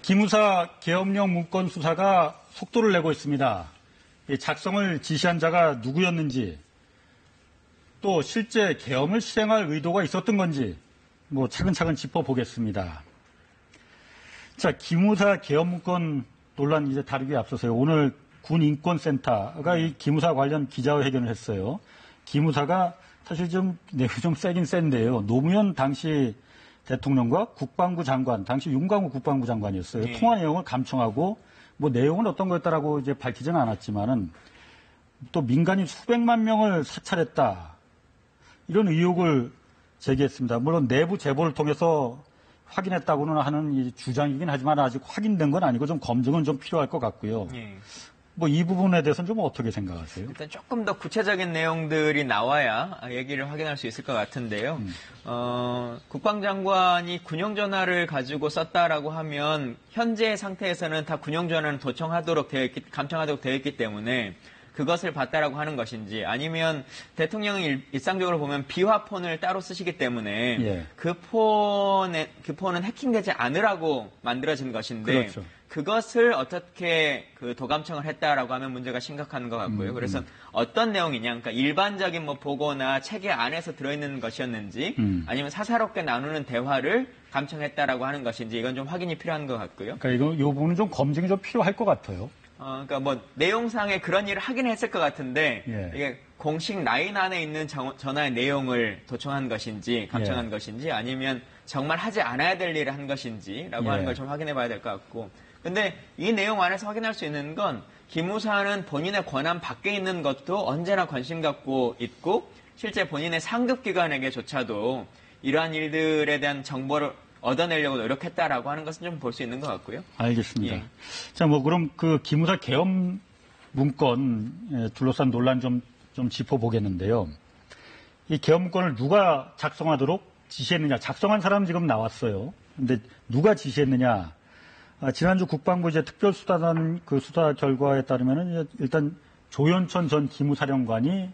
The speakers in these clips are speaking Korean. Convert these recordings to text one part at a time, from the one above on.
기무사 계엄령 문건 수사가 속도를 내고 있습니다. 작성을 지시한 자가 누구였는지, 또 실제 계엄을 실행할 의도가 있었던 건지 차근차근 짚어보겠습니다. 자, 기무사 계엄 문건 논란 이제 다루기에 앞서서요. 오늘 군인권센터가 이 기무사 관련 기자회견을 했어요. 기무사가 사실 좀 내용이 좀 세긴 센데요. 노무현 당시 대통령과 국방부 장관, 당시 윤광호 국방부 장관이었어요. 네. 통화 내용을 감청하고 내용은 어떤 거였다라고 이제 밝히지는 않았지만은 또 민간인 수백만 명을 사찰했다. 이런 의혹을 제기했습니다. 물론 내부 제보를 통해서 확인했다고는 하는 이 주장이긴 하지만 아직 확인된 건 아니고 좀 검증은 좀 필요할 것 같고요. 네. 이 부분에 대해서는 좀 어떻게 생각하세요? 일단 조금 더 구체적인 내용들이 나와야 얘기를 확인할 수 있을 것 같은데요. 국방장관이 군용전화를 가지고 썼다라고 하면 현재 상태에서는 다 군용전화는 감청하도록 되어 있기 때문에 그것을 봤다라고 하는 것인지, 아니면 대통령이 일상적으로 보면 비화폰을 따로 쓰시기 때문에 예. 그 폰은 해킹되지 않으라고 만들어진 것인데, 그렇죠. 그것을 어떻게 도감청을 했다라고 하면 문제가 심각한 것 같고요. 그래서 어떤 내용이냐, 그러니까 일반적인 보고나 체계 안에서 들어있는 것이었는지, 아니면 사사롭게 나누는 대화를 감청했다라고 하는 것인지, 이건 좀 확인이 필요한 것 같고요. 그러니까 이 부분은 좀 검증이 좀 필요할 것 같아요. 그러니까 내용상에 그런 일을 하긴 했을 것 같은데, 예. 이게 공식 라인 안에 있는 전화의 내용을 도청한 것인지, 감청한 예. 것인지, 아니면 정말 하지 않아야 될 일을 한 것인지라고 예. 하는 걸 좀 확인해 봐야 될 것 같고. 근데 이 내용 안에서 확인할 수 있는 건, 기무사는 본인의 권한 밖에 있는 것도 언제나 관심 갖고 있고, 실제 본인의 상급기관에게조차도 이러한 일들에 대한 정보를 얻어내려고 노력했다라고 하는 것은 좀 볼 수 있는 것 같고요. 알겠습니다. 예. 자, 그럼 기무사 계엄 문건 둘러싼 논란 좀 짚어보겠는데요. 이 계엄 문건을 누가 작성하도록 지시했느냐? 작성한 사람 지금 나왔어요. 근데 누가 지시했느냐? 지난주 국방부 특별수사단 수사 결과에 따르면은 일단 조현천 전 기무사령관이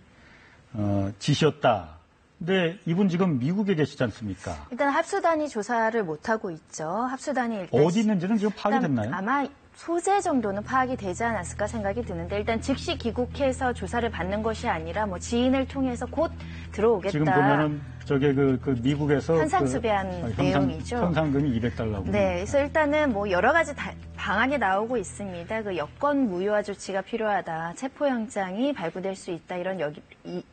지시였다. 근데 이분 지금 미국에 계시지 않습니까? 일단 합수단이 조사를 못하고 있죠. 합수단이 일단 어디 있는지는 지금 파악이 됐나요? 아마 소재 정도는 파악이 되지 않았을까 생각이 드는데, 일단 즉시 귀국해서 조사를 받는 것이 아니라 지인을 통해서 곧 들어오겠다. 지금 보면은 저게 미국에서 현상 수배한 내용이죠. 현상금이 $200. 네, 그래서 일단은 여러 가지 방안이 나오고 있습니다. 여권 무효화 조치가 필요하다, 체포영장이 발부될 수 있다, 이런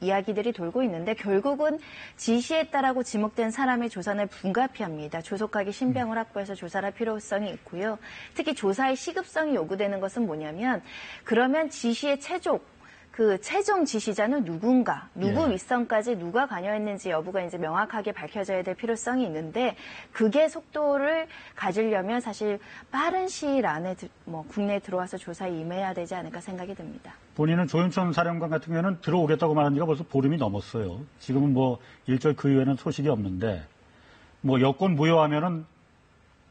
이야기들이 돌고 있는데, 결국은 지시했다라고 지목된 사람의 조사를 불가피합니다. 조속하게 신병을 확보해서 조사를 할 필요성이 있고요. 특히 조사의 시급성이 요구되는 것은 뭐냐면, 그러면 지시의 최종 지시자는 누군가, 누구 윗선까지 누가 관여했는지 여부가 이제 명확하게 밝혀져야 될 필요성이 있는데, 그게 속도를 가지려면 사실 빠른 시일 안에 국내에 들어와서 조사에 임해야 되지 않을까 생각이 듭니다. 본인은 조윤천 사령관 같은 경우에는 들어오겠다고 말한 지가 벌써 보름이 넘었어요. 지금은 일절 그 이후에는 소식이 없는데, 여권 무효하면은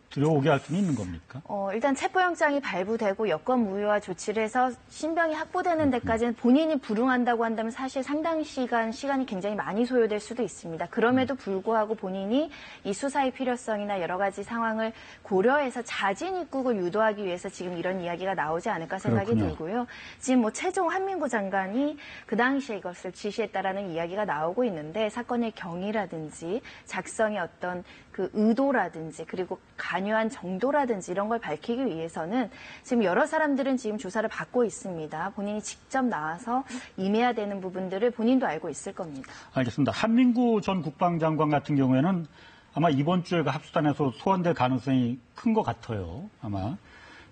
들어오게 할 수는 있는 겁니까? 일단 체포영장이 발부되고 여권 무효화 조치를 해서 신병이 확보되는 데까지는 본인이 불응한다고 한다면 사실 상당 시간이 굉장히 많이 소요될 수도 있습니다. 그럼에도 불구하고 본인이 이 수사의 필요성이나 여러 가지 상황을 고려해서 자진 입국을 유도하기 위해서 지금 이런 이야기가 나오지 않을까 생각이 그렇군요. 들고요. 지금 최종 한민구 장관이 그 당시에 이것을 지시했다라는 이야기가 나오고 있는데, 사건의 경위라든지 작성의 어떤 의도라든지, 그리고 관여한 정도라든지 이런 걸 밝히기 위해서는 지금 여러 사람들은 지금 조사를 받고 있습니다. 본인이 직접 나와서 임해야 되는 부분들을 본인도 알고 있을 겁니다. 알겠습니다. 한민구 전 국방장관 같은 경우에는 아마 이번 주에 합수단에서 소환될 가능성이 큰 것 같아요. 아마.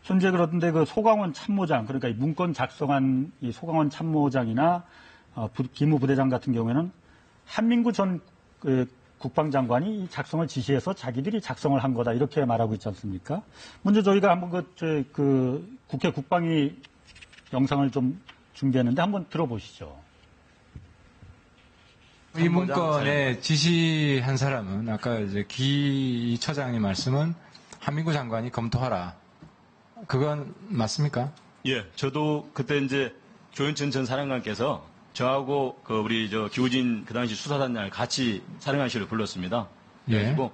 현재 그런데 소강원 참모장, 그러니까 이 문건 작성한 이 소강원 참모장이나 기무부대장 같은 경우에는 한민구 전 국방장관이 이 작성을 지시해서 자기들이 작성을 한 거다, 이렇게 말하고 있지 않습니까? 먼저 저희가 한번 국회 국방위 영상을 좀 준비했는데 한번 들어보시죠. 이 문건에 지시한 사람은 아까 기 처장님 말씀은 한민구 장관이 검토하라. 그건 맞습니까? 예, 저도 그때 조현천 전 사령관께서 저하고 우리 기우진 그 당시 수사단장을 같이 사령관실을 불렀습니다. 예. 그리고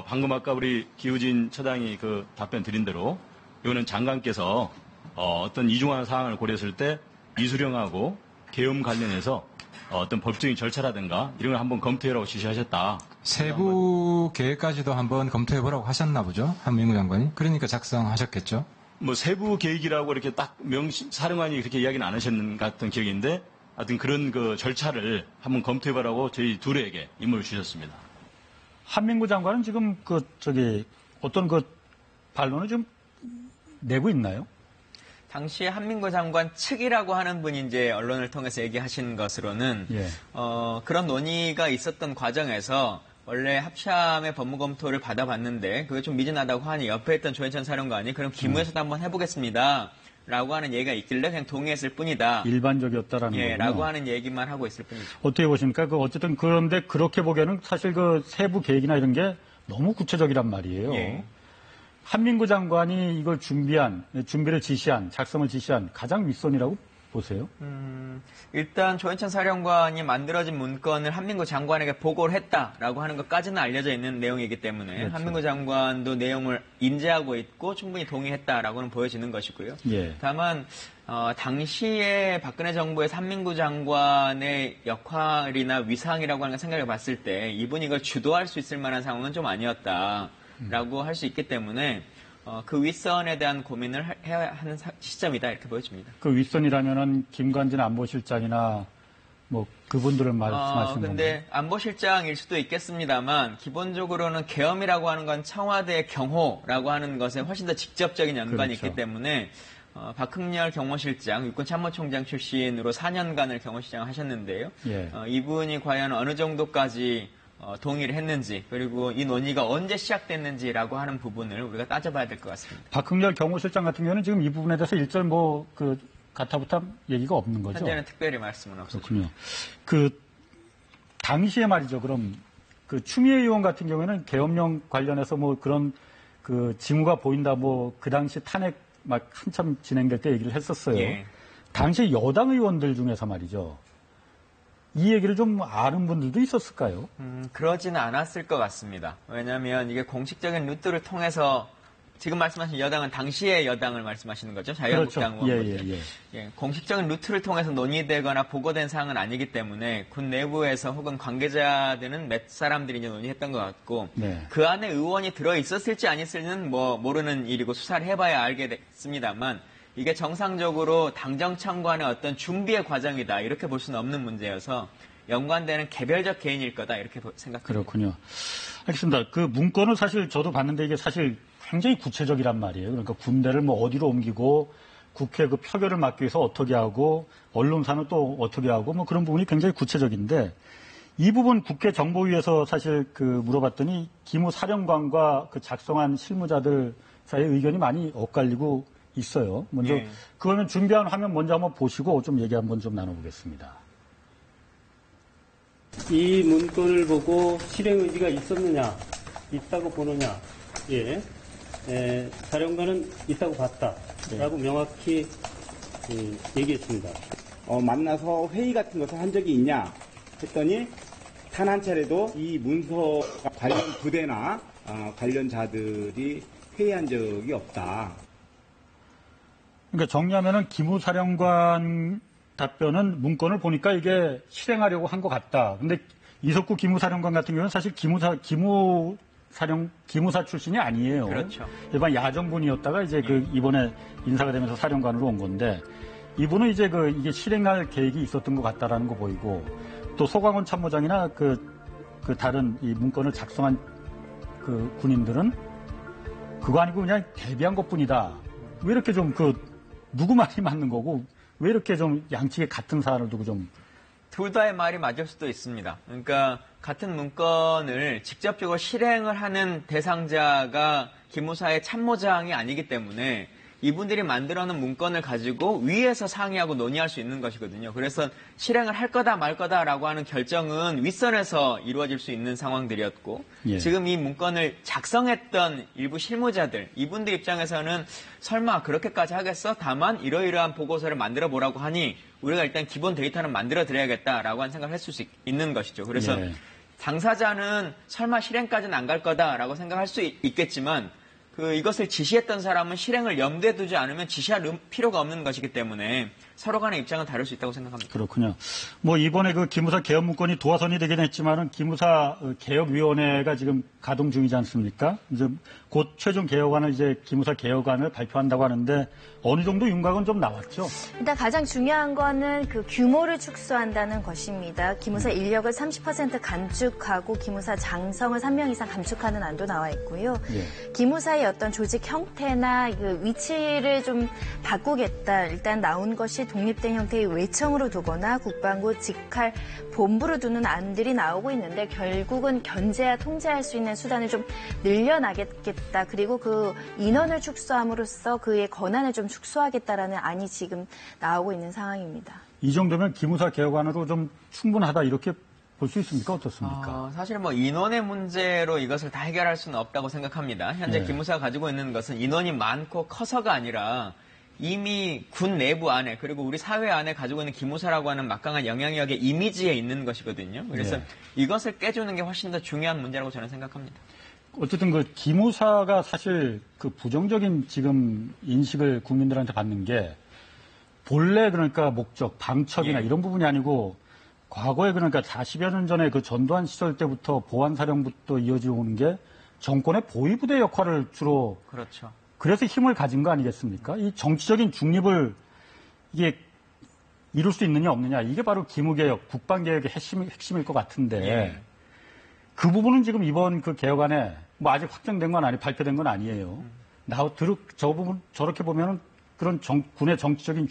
방금 아까 우리 기우진 처장이 그 답변 드린 대로 이거는 장관께서 어떤 이중한 사항을 고려했을 때 이수령하고 계엄 관련해서 어떤 법적인 절차라든가 이런 걸 한번 검토해라고 지시하셨다. 세부 계획까지도 한번 검토해보라고 하셨나 보죠. 한민구 장관이. 그러니까 작성하셨겠죠. 뭐 세부 계획이라고 이렇게 딱 사령관이 그렇게 이야기는 안 하셨는 같은 기억인데 하여튼 그런 그 절차를 한번 검토해보라고 저희 둘에게 임무를 주셨습니다. 한민구 장관은 지금 어떤 반론을 좀 내고 있나요? 당시에 한민구 장관 측이라고 하는 분이 이제 언론을 통해서 얘기하신 것으로는 예. 그런 논의가 있었던 과정에서 원래 합참의 법무검토를 받아봤는데 그게 좀 미진하다고 하니 옆에 있던 조현천 사령관이 그럼 기무에서도 한번 해보겠습니다. 라고 하는 얘기가 있길래 그냥 동의했을 뿐이다. 일반적이었다라는 거군요. 라고 하는 얘기만 하고 있을 뿐이죠. 어떻게 보십니까? 어쨌든 그런데 그렇게 보기에는 사실 그 세부 계획이나 이런 게 너무 구체적이란 말이에요. 예. 한민구 장관이 이걸 준비를 지시한, 작성을 지시한 가장 윗선이라고 보세요? 일단 조현천 사령관이 만들어진 문건을 한민구 장관에게 보고를 했다라고 하는 것까지는 알려져 있는 내용이기 때문에 그렇죠. 한민구 장관도 내용을 인지하고 있고 충분히 동의했다라고는 보여지는 것이고요. 예. 다만 당시에 박근혜 정부에서 한민구 장관의 역할이나 위상이라고 하는 걸 생각해 봤을 때 이분이 이걸 주도할 수 있을 만한 상황은 좀 아니었다라고 할 수 있기 때문에 그 윗선에 대한 고민을 해야 하는 시점이다 이렇게 보여집니다. 그 윗선이라면은 김관진 안보실장이나 뭐 그분들을 말씀하시는 건가요? 근데 안보실장일 수도 있겠습니다만 기본적으로는 계엄이라고 하는 건 청와대의 경호라고 하는 것에 훨씬 더 직접적인 연관이 그렇죠. 있기 때문에 박흥렬 경호실장, 육군참모총장 출신으로 4년간을 경호실장을 하셨는데요. 예. 이분이 과연 어느 정도까지 동의를 했는지 그리고 이 논의가 언제 시작됐는지라고 하는 부분을 우리가 따져봐야 될 것 같습니다. 박흥렬 경호실장 같은 경우는 지금 이 부분에 대해서 일절 가타부타 얘기가 없는 거죠? 현재는 특별히 말씀은 없습니다. 그렇군요. 당시에 말이죠. 그럼 추미애 의원 같은 경우에는 계엄령 관련해서 그런 징후가 보인다 그 당시 탄핵 막 한참 진행될 때 얘기를 했었어요. 예. 당시 여당 의원들 중에서 말이죠. 이 얘기를 좀 아는 분들도 있었을까요? 그러지는 않았을 것 같습니다. 왜냐하면 이게 공식적인 루트를 통해서 지금 말씀하신 여당은 당시의 여당을 말씀하시는 거죠? 자유한국당 그렇죠. 의원분들. 예, 공식적인 루트를 통해서 논의되거나 보고된 사항은 아니기 때문에 군 내부에서 혹은 관계자들은 몇 사람들이 이제 논의했던 것 같고 네. 그 안에 의원이 들어 있었을지 아니었을지는 모르는 일이고 수사를 해봐야 알게 됐습니다만 이게 정상적으로 당정 참관의 어떤 준비의 과정이다 이렇게 볼 수는 없는 문제여서 연관되는 개별적 개인일 거다 이렇게 생각합니다. 그렇군요. 알겠습니다. 그 문건을 사실 저도 봤는데 이게 사실 굉장히 구체적이란 말이에요. 그러니까 군대를 어디로 옮기고 국회 표결을 막기 위해서 어떻게 하고 언론사는 또 어떻게 하고 그런 부분이 굉장히 구체적인데 이 부분 국회 정보위에서 사실 물어봤더니 기무 사령관과 작성한 실무자들 사이의 의견이 많이 엇갈리고 있어요. 먼저 그거는 준비한 화면 먼저 한번 보시고 좀 얘기 한번 좀 나눠보겠습니다. 이 문건을 보고 실행 의지가 있었느냐, 있다고 보느냐, 사령관은 있다고 봤다라고 명확히 얘기했습니다. 만나서 회의 같은 것을 한 적이 있냐 했더니 단 한 차례도 이 문서 관련 부대나 관련자들이 회의한 적이 없다. 그러니까 정리하면은 기무 사령관 답변은 문건을 보니까 이게 실행하려고 한 것 같다. 근데 이석구 기무사령관 같은 경우는 사실 기무사 출신이 아니에요. 그렇죠. 일반 야정분이었다가 이제 이번에 인사가 되면서 사령관으로 온 건데 이분은 이제 이게 실행할 계획이 있었던 것 같다라는 거 보이고 또 소광원 참모장이나 다른 이 문건을 작성한 군인들은 그거 아니고 그냥 대비한 것 뿐이다. 왜 이렇게 좀 누구 말이 맞는 거고 왜 이렇게 좀 양측에 같은 사안을 두고 좀 둘 다의 말이 맞을 수도 있습니다. 그러니까 같은 문건을 직접적으로 실행을 하는 대상자가 기무사의 참모장이 아니기 때문에 이분들이 만들어놓은 문건을 가지고 위에서 상의하고 논의할 수 있는 것이거든요. 그래서 실행을 할 거다 말 거다라고 하는 결정은 윗선에서 이루어질 수 있는 상황들이었고 지금 이 문건을 작성했던 일부 실무자들 이분들 입장에서는 설마 그렇게까지 하겠어? 다만 이러이러한 보고서를 만들어 보라고 하니 우리가 일단 기본 데이터는 만들어 드려야겠다라고 하는 생각을 했을 수 있는 것이죠. 그래서 당사자는 설마 실행까지는 안 갈 거다라고 생각할 수 있겠지만 이것을 지시했던 사람은 실행을 염두에 두지 않으면 지시할 필요가 없는 것이기 때문에 서로 간의 입장은 다를 수 있다고 생각합니다. 그렇군요. 뭐 이번에 그 기무사 개헌 문건이 도화선이 되긴 했지만은 기무사 개혁위원회가 지금 가동 중이지 않습니까? 이제 곧 최종 개혁안을 이제 기무사 개혁안을 발표한다고 하는데 어느 정도 윤곽은 좀 나왔죠? 일단 가장 중요한 거는 그 규모를 축소한다는 것입니다. 기무사 인력을 30% 감축하고 기무사 장성을 3명 이상 감축하는 안도 나와 있고요. 예. 기무사의 어떤 조직 형태나 그 위치를 좀 바꾸겠다. 일단 나온 것이 독립된 형태의 외청으로 두거나 국방부 직할 본부로 두는 안들이 나오고 있는데 결국은 견제와 통제할 수 있는 수단을 좀 늘려나겠다. 그리고 그 인원을 축소함으로써 그의 권한을 좀 축소하겠다라는 안이 지금 나오고 있는 상황입니다. 이 정도면 기무사 개혁안으로 좀 충분하다 이렇게 볼 수 있습니까? 어떻습니까? 사실 뭐 인원의 문제로 이것을 다 해결할 수는 없다고 생각합니다. 현재 네. 기무사가 가지고 있는 것은 인원이 많고 커서가 아니라 이미 군 내부 안에 그리고 우리 사회 안에 가지고 있는 기무사라고 하는 막강한 영향력의 이미지에 있는 것이거든요. 그래서 네. 이것을 깨주는 게 훨씬 더 중요한 문제라고 저는 생각합니다. 어쨌든 그 기무사가 사실 그 부정적인 지금 인식을 국민들한테 받는 게 본래 그러니까 목적, 방첩이나 예. 이런 부분이 아니고 과거에 그러니까 40여 년 전에 그 전두환 시절 때부터 보안사령부터 이어져 오는 게 정권의 보위부대 역할을 주로 그렇죠. 그래서 힘을 가진 거 아니겠습니까? 이 정치적인 중립을 이게 이룰 수 있느냐 없느냐 이게 바로 기무개혁, 국방개혁의 핵심일 것 같은데 예. 그 부분은 지금 이번 그 개혁안에 뭐 아직 확정된 건 발표된 건 아니에요. 저 부분 저렇게 보면은 그런 군의 정치적인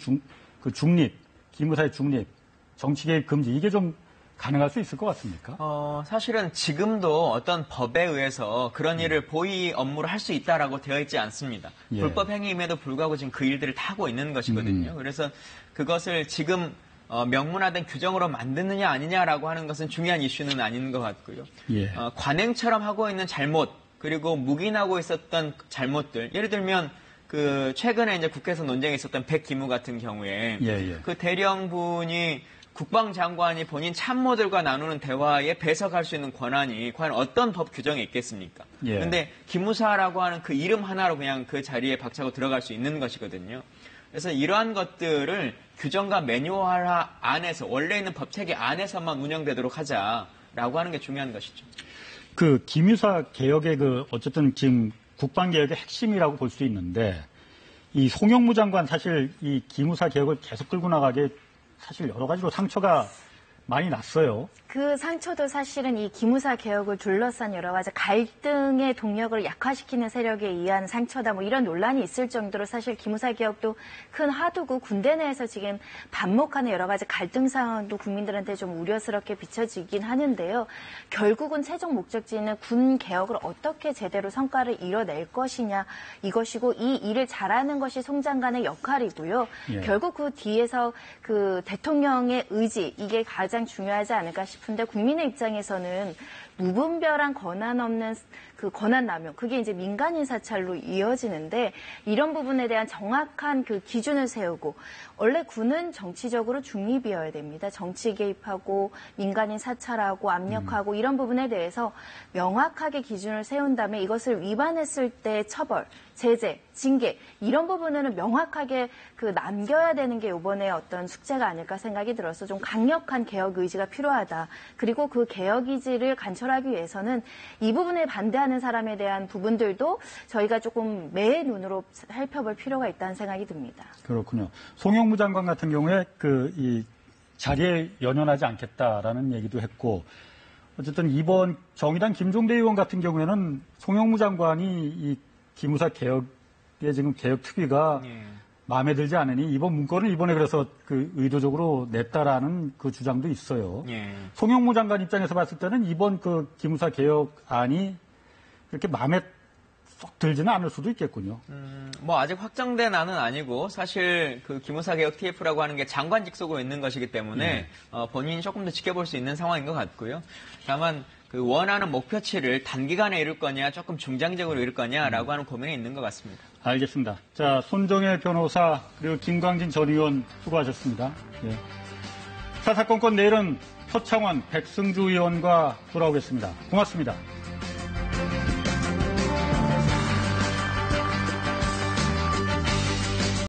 중립, 기무사의 중립, 정치개혁 금지 이게 좀 가능할 수 있을 것 같습니까? 사실은 지금도 어떤 법에 의해서 그런 일을 보위 업무를 할 수 있다라고 되어 있지 않습니다. 예. 불법 행위임에도 불구하고 지금 그 일들을 다 하고 있는 것이거든요. 그래서 그것을 지금 명문화된 규정으로 만드느냐 아니냐라고 하는 것은 중요한 이슈는 아닌 것 같고요. 예. 관행처럼 하고 있는 잘못 그리고 묵인하고 있었던 잘못들 예를 들면 그 최근에 이제 국회에서 논쟁이 있었던 백기무 같은 경우에 예. 그 대령분이 국방장관이 본인 참모들과 나누는 대화에 배석할 수 있는 권한이 과연 어떤 법 규정에 있겠습니까? 예. 근데 기무사라고 하는 그 이름 하나로 그냥 그 자리에 박차고 들어갈 수 있는 것이거든요. 그래서 이러한 것들을 규정과 매뉴얼 안에서 원래 있는 법체계 안에서만 운영되도록 하자라고 하는 게 중요한 것이죠. 그 기무사 개혁의 어쨌든 지금 국방개혁의 핵심이라고 볼 수 있는데 이 송영무 장관 사실 이 기무사 개혁을 계속 끌고 나가게 사실 여러 가지로 상처가 많이 났어요. 그 상처도 사실은 이 기무사 개혁을 둘러싼 여러 가지 갈등의 동력을 약화시키는 세력에 의한 상처다. 뭐 이런 논란이 있을 정도로 사실 기무사 개혁도 큰 화두고 군대 내에서 지금 반목하는 여러 가지 갈등 상황도 국민들한테 좀 우려스럽게 비춰지긴 하는데요. 결국은 최종 목적지는 군 개혁을 어떻게 제대로 성과를 이뤄낼 것이냐 이것이고 이 일을 잘하는 것이 송 장관의 역할이고요. 예. 결국 그 뒤에서 그 대통령의 의지 이게 가장 중요하지 않을까 싶은데 국민의 입장에서는 무분별한 권한 없는 그 권한 남용 그게 이제 민간인 사찰로 이어지는데 이런 부분에 대한 정확한 그 기준을 세우고 원래 군은 정치적으로 중립이어야 됩니다. 정치 개입하고 민간인 사찰하고 압력하고 이런 부분에 대해서 명확하게 기준을 세운 다음에 이것을 위반했을 때 처벌, 제재, 징계 이런 부분은 명확하게 그 남겨야 되는 게 이번에 어떤 숙제가 아닐까 생각이 들어서 좀 강력한 개혁 의지가 필요하다. 그리고 그 개혁 의지를 관철하기 위해서는 이 부분에 반대하는 사람에 대한 부분들도 저희가 조금 매의 눈으로 살펴볼 필요가 있다는 생각이 듭니다. 그렇군요. 송영무 장관 같은 경우에 이 자리에 연연하지 않겠다라는 얘기도 했고 어쨌든 이번 정의당 김종대 의원 같은 경우에는 송영무 장관이 이 기무사 개혁의 지금 개혁 특위가 마음에 들지 않으니 이번 문건을 이번에 그래서 그 의도적으로 냈다라는 그 주장도 있어요. 예. 송영무 장관 입장에서 봤을 때는 이번 그 기무사 개혁안이 그렇게 마음에 쏙 들지는 않을 수도 있겠군요. 뭐 아직 확정된 안은 아니고 사실 그 기무사 개혁 TF라고 하는 게 장관직 속으로 있는 것이기 때문에 본인이 조금 더 지켜볼 수 있는 상황인 것 같고요. 다만 그 원하는 목표치를 단기간에 이룰 거냐 조금 중장기적으로 이룰 거냐라고 하는 고민이 있는 것 같습니다. 알겠습니다. 자, 손정혜 변호사 그리고 김광진 전 의원 수고하셨습니다. 예. 사사건건 내일은 표창원 백승주 의원과 돌아오겠습니다. 고맙습니다.